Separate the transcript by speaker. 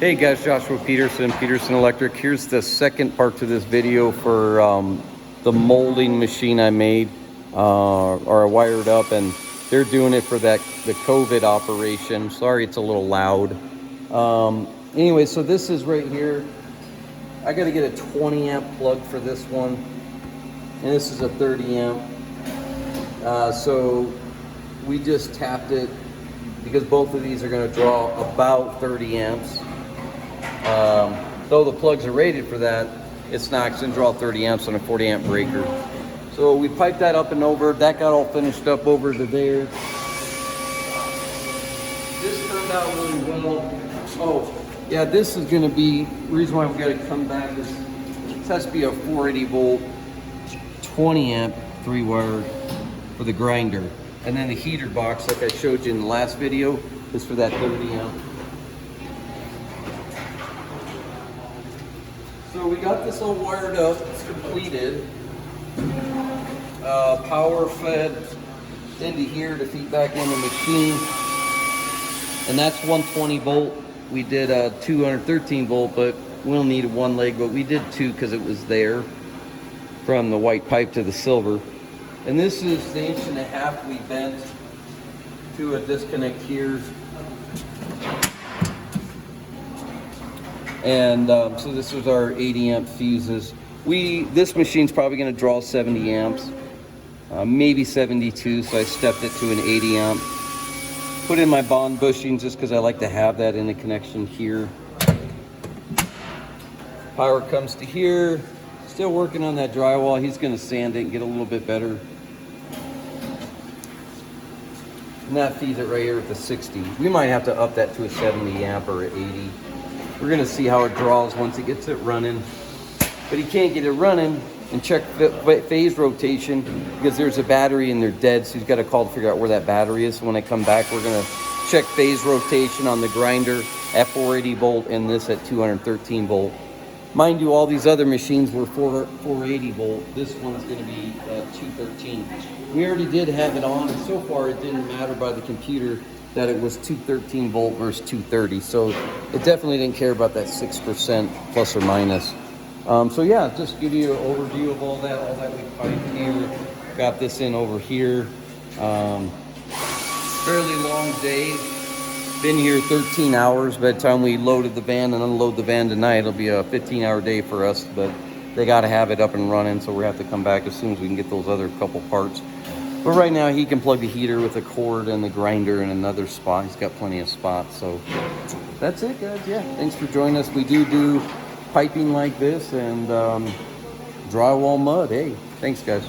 Speaker 1: Hey guys, Joshua Peterson, Peterson Electric. Here's the second part to this video for the molding machine I made, or I wired up, and they're doing it for the COVID operation. Sorry, it's a little loud. Anyway, so this is right here. I got to get a 20 amp plug for this one, and this is a 30 amp. So we just tapped it because both of these are going to draw about 30 amps. Though the plugs are rated for that, it's not going to draw 30 amps on a 40 amp breaker. So we piped that up and over. That got all finished up over to there. This turned out really well. Oh, yeah, this is going to be, the reason why we got to come back is it has to be a 480 volt, 20 amp, 3-wire for the grinder. And then the heater box, like I showed you in the last video, is for that 30 amp. So we got this all wired up, it's completed. Power fed into here to feed back in the machine. And that's 120 volt. We did a 213 volt, but we only needed one leg, but we did two because it was there from the white pipe to the silver. And this is the 1.5 we bent to a disconnect here. And so this was our 80 amp fuses. This machine's probably going to draw 70 amps, maybe 72, so I stepped it to an 80 amp. Put in my bond bushings just because I like to have that in the connection here. Power comes to here. Still working on that drywall. He's going to sand it and get a little bit better. And that feeds it right here with the 60. We might have to up that to a 70 amp or an 80. We're going to see how it draws once it gets it running. But he can't get it running and check phase rotation because there's a battery and they're dead. So he's got to call to figure out where that battery is. So when I come back, we're going to check phase rotation on the grinder at 480 volt and this at 213 volt. Mind you, all these other machines were 480 volt. This one's going to be 213. We already did have it on, and so far it didn't matter by the computer that it was 213 volt versus 230. So it definitely didn't care about that 6% plus or minus. So yeah, just give you an overview of all that we piped here. Got this in over here. Fairly long day. Been here 13 hours. By the time we loaded the van and unload the van tonight, it'll be a 15-hour day for us, but they got to have it up and running, so we have to come back as soon as we can get those other couple parts. But right now he can plug the heater with a cord and the grinder in another spot. He's got plenty of spots. So that's it, guys. Yeah, thanks for joining us. We do piping like this and drywall mud. Hey, thanks, guys.